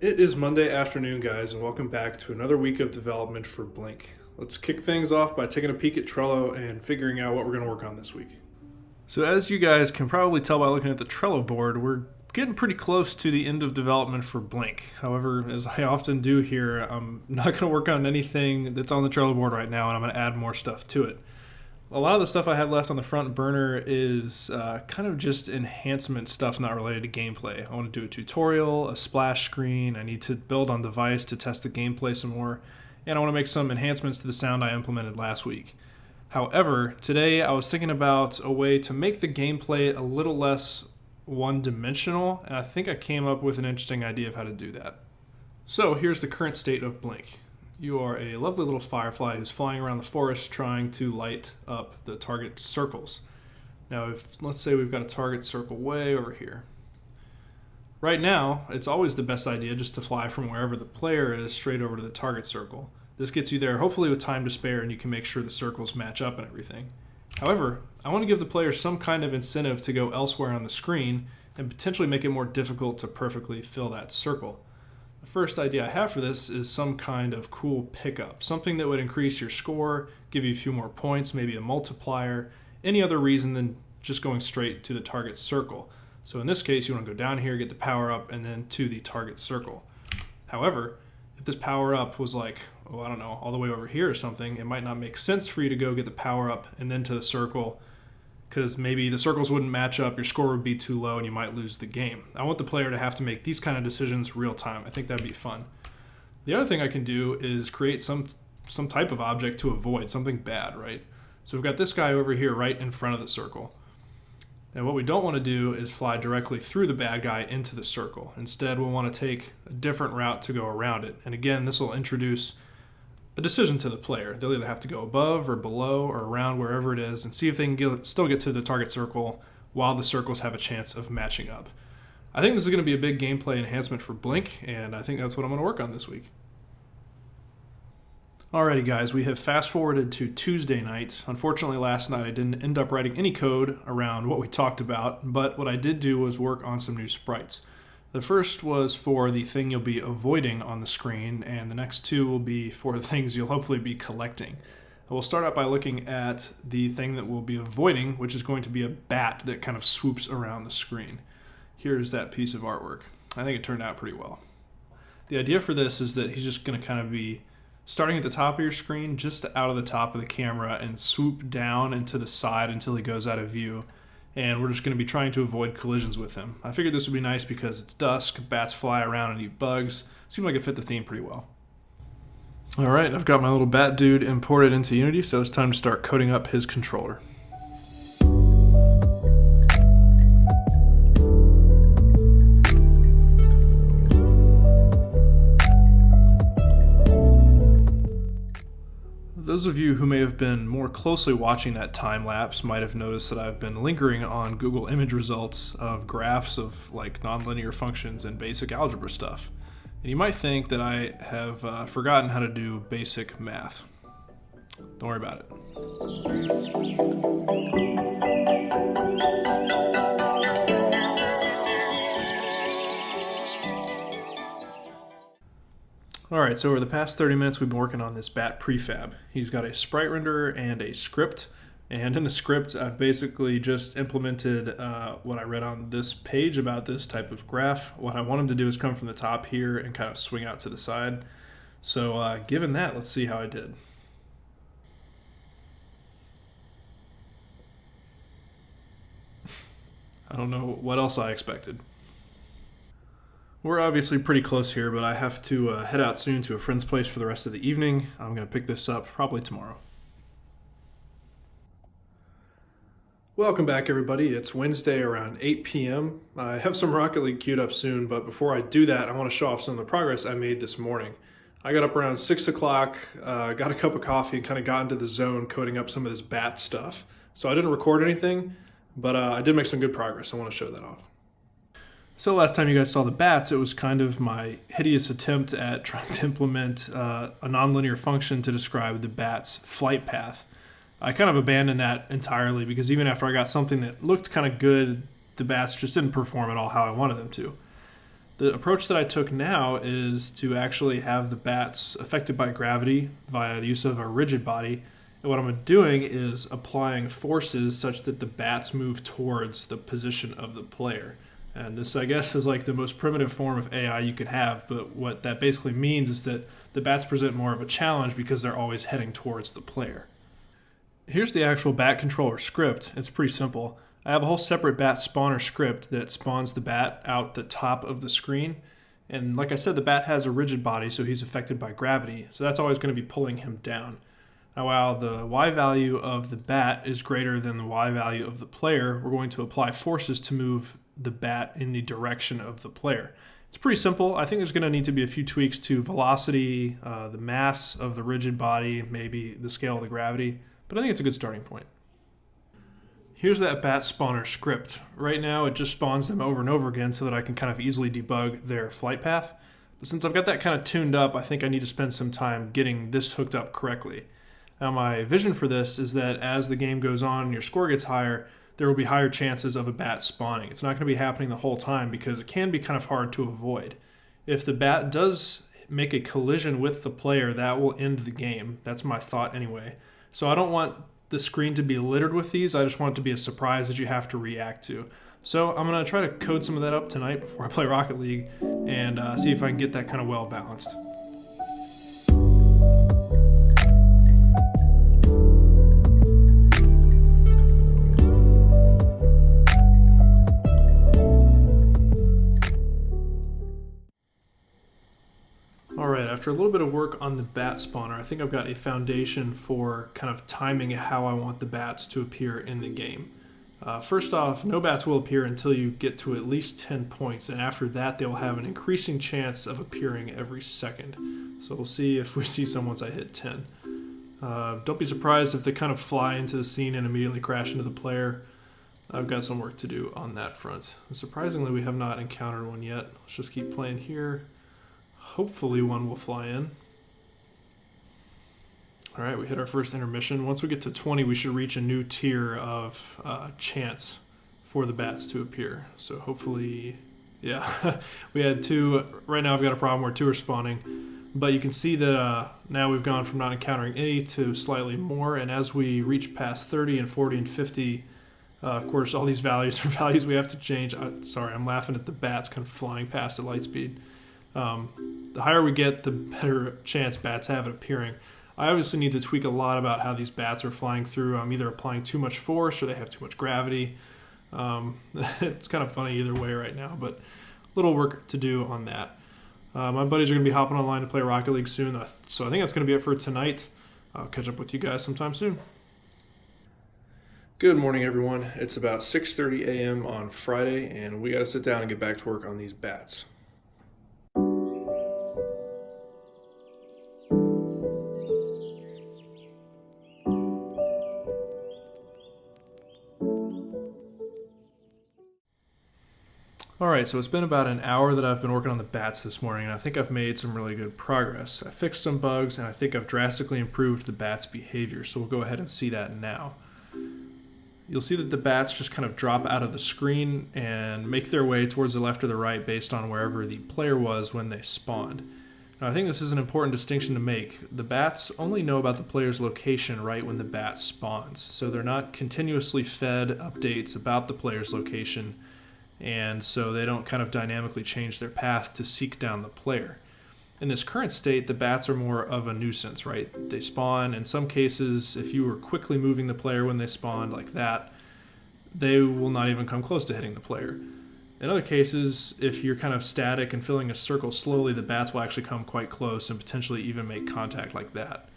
It is Monday afternoon, guys, and welcome back to another week of development for Blink. Let's kick things off by taking a peek at Trello and figuring out what we're going to work on this week. So as you guys can probably tell by looking at the Trello board, we're getting pretty close to the end of development for Blink. However, as I often do here, I'm not going to work on anything that's on the Trello board right now, and I'm going to add more stuff to it. A lot of the stuff I have left on the front burner is kind of just enhancement stuff not related to gameplay. I want to do a tutorial, a splash screen, I need to build on device to test the gameplay some more, and I want to make some enhancements to the sound I implemented last week. However, today I was thinking about a way to make the gameplay a little less one-dimensional, and I think I came up with an interesting idea of how to do that. So here's the current state of Blink. You are a lovely little firefly who's flying around the forest trying to light up the target circles. Now, let's say we've got a target circle way over here. Right now, it's always the best idea just to fly from wherever the player is straight over to the target circle. This gets you there hopefully with time to spare, and you can make sure the circles match up and everything. However, I want to give the player some kind of incentive to go elsewhere on the screen and potentially make it more difficult to perfectly fill that circle. The first idea I have for this is some kind of cool pickup, something that would increase your score, give you a few more points, maybe a multiplier, any other reason than just going straight to the target circle. So in this case, you want to go down here, get the power up, and then to the target circle. However, if this power up was like, oh, I don't know, all the way over here or something, it might not make sense for you to go get the power up and then to the circle, because maybe the circles wouldn't match up, your score would be too low, and you might lose the game. I want the player to have to make these kind of decisions real time. I think that'd be fun. The other thing I can do is create some type of object to avoid, something bad, right? So we've got this guy over here right in front of the circle. And what we don't want to do is fly directly through the bad guy into the circle. Instead, we'll want to take a different route to go around it. And again, this will introduce a decision to the player. They'll either have to go above or below or around wherever it is and see if they can still get to the target circle while the circles have a chance of matching up. I think this is going to be a big gameplay enhancement for Blink, and I think that's what I'm going to work on this week. Alrighty guys, we have fast forwarded to Tuesday night. Unfortunately last night I didn't end up writing any code around what we talked about, but what I did do was work on some new sprites. The first was for the thing you'll be avoiding on the screen, and the next two will be for the things you'll hopefully be collecting. We'll start out by looking at the thing that we'll be avoiding, which is going to be a bat that kind of swoops around the screen. Here's that piece of artwork. I think it turned out pretty well. The idea for this is that he's just going to kind of be starting at the top of your screen, just out of the top of the camera, and swoop down and to the side until he goes out of view. And we're just going to be trying to avoid collisions with him. I figured this would be nice because it's dusk, bats fly around and eat bugs. Seemed like it fit the theme pretty well. Alright, I've got my little Batdude imported into Unity, so it's time to start coding up his controller. Those of you who may have been more closely watching that time lapse might have noticed that I've been lingering on Google image results of graphs of like nonlinear functions and basic algebra stuff. And you might think that I have forgotten how to do basic math. Don't worry about it. Alright, so over the past 30 minutes we've been working on this bat prefab. He's got a sprite renderer and a script, and in the script I've basically just implemented what I read on this page about this type of graph. What I want him to do is come from the top here and kind of swing out to the side. So given that, let's see how I did. I don't know what else I expected. We're obviously pretty close here, but I have to head out soon to a friend's place for the rest of the evening. I'm going to pick this up probably tomorrow. Welcome back, everybody. It's Wednesday around 8 p.m. I have some Rocket League queued up soon, but before I do that, I want to show off some of the progress I made this morning. I got up around 6 o'clock, got a cup of coffee, and kind of got into the zone coding up some of this bat stuff. So I didn't record anything, but I did make some good progress. I want to show that off. So last time you guys saw the bats, it was kind of my hideous attempt at trying to implement a nonlinear function to describe the bat's flight path. I kind of abandoned that entirely because even after I got something that looked kind of good, the bats just didn't perform at all how I wanted them to. The approach that I took now is to actually have the bats affected by gravity via the use of a rigid body. And what I'm doing is applying forces such that the bats move towards the position of the player. And this, I guess, is like the most primitive form of AI you could have, but what that basically means is that the bats present more of a challenge because they're always heading towards the player. Here's the actual bat controller script. It's pretty simple. I have a whole separate bat spawner script that spawns the bat out the top of the screen. And like I said, the bat has a rigid body, so he's affected by gravity. So that's always going to be pulling him down. Now, while the Y value of the bat is greater than the Y value of the player, we're going to apply forces to move the bat in the direction of the player. It's pretty simple. I think there's going to need to be a few tweaks to velocity, the mass of the rigid body, maybe the scale of the gravity, but I think it's a good starting point. Here's that bat spawner script. Right now it just spawns them over and over again so that I can kind of easily debug their flight path. But since I've got that kind of tuned up, I think I need to spend some time getting this hooked up correctly. Now my vision for this is that as the game goes on and your score gets higher, there will be higher chances of a bat spawning. It's not going to be happening the whole time because it can be kind of hard to avoid. If the bat does make a collision with the player, that will end the game. That's my thought anyway. So I don't want the screen to be littered with these. I just want it to be a surprise that you have to react to. So I'm going to try to code some of that up tonight before I play Rocket League and see if I can get that kind of well balanced. Alright, after a little bit of work on the bat spawner, I think I've got a foundation for kind of timing how I want the bats to appear in the game. First off, no bats will appear until you get to at least 10 points, and after that they will have an increasing chance of appearing every second. So we'll see if we see some once I hit 10. Don't be surprised if they kind of fly into the scene and immediately crash into the player. I've got some work to do on that front. Surprisingly, we have not encountered one yet. Let's just keep playing here. Hopefully one will fly in. All right, we hit our first intermission. Once we get to 20, we should reach a new tier of chance for the bats to appear. So hopefully, yeah, we had 2. Right now I've got a problem where 2 are spawning. But you can see that now we've gone from not encountering any to slightly more. And as we reach past 30 and 40 and 50, of course, all these values are values we have to change. Sorry, I'm laughing at the bats kind of flying past at light speed. The higher we get, the better chance bats have at appearing. I obviously need to tweak a lot about how these bats are flying through. I'm either applying too much force or they have too much gravity. It's kind of funny either way right now, but little work to do on that. My buddies are going to be hopping online to play Rocket League soon, so I think that's going to be it for tonight. I'll catch up with you guys sometime soon. Good morning, everyone. It's about 6:30 a.m. on Friday, and we got to sit down and get back to work on these bats. Alright, so it's been about an hour that I've been working on the bats this morning, and I think I've made some really good progress. I fixed some bugs, and I think I've drastically improved the bats' behavior, so we'll go ahead and see that now. You'll see that the bats just kind of drop out of the screen and make their way towards the left or the right based on wherever the player was when they spawned. Now, I think this is an important distinction to make. The bats only know about the player's location right when the bat spawns, so they're not continuously fed updates about the player's location, and so they don't kind of dynamically change their path to seek down the player. In this current state, the bats are more of a nuisance, right? They spawn. In some cases, if you were quickly moving the player when they spawned like that, they will not even come close to hitting the player. In other cases, if you're kind of static and filling a circle slowly, the bats will actually come quite close and potentially even make contact like that.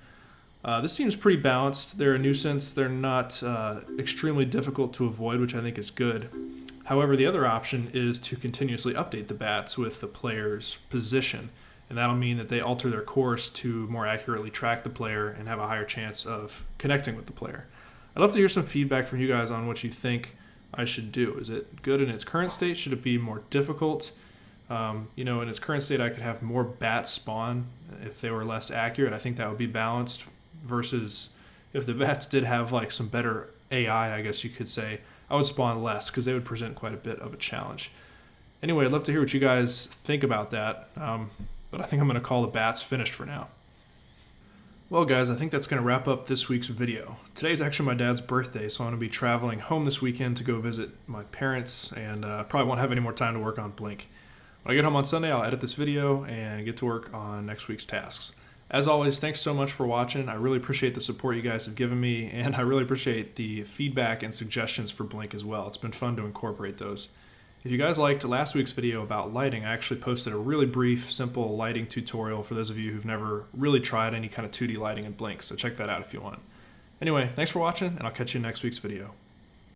This seems pretty balanced. They're a nuisance. They're not extremely difficult to avoid, which I think is good. However, the other option is to continuously update the bats with the player's position, and that'll mean that they alter their course to more accurately track the player and have a higher chance of connecting with the player. I'd love to hear some feedback from you guys on what you think I should do. Is it good in its current state? Should it be more difficult? In its current state, I could have more bats spawn if they were less accurate. I think that would be balanced versus if the bats did have like some better AI, I guess you could say, I would spawn less because they would present quite a bit of a challenge. Anyway, I'd love to hear what you guys think about that, but I think I'm going to call the bats finished for now. Well guys, I think that's going to wrap up this week's video. Today's actually my dad's birthday, so I'm going to be traveling home this weekend to go visit my parents, and probably won't have any more time to work on Blink. When I get home on Sunday, I'll edit this video and get to work on next week's tasks. As always, thanks so much for watching. I really appreciate the support you guys have given me, and I really appreciate the feedback and suggestions for Blink as well. It's been fun to incorporate those. If you guys liked last week's video about lighting, I actually posted a really brief, simple lighting tutorial for those of you who've never really tried any kind of 2D lighting in Blink, so check that out if you want. Anyway, thanks for watching, and I'll catch you in next week's video.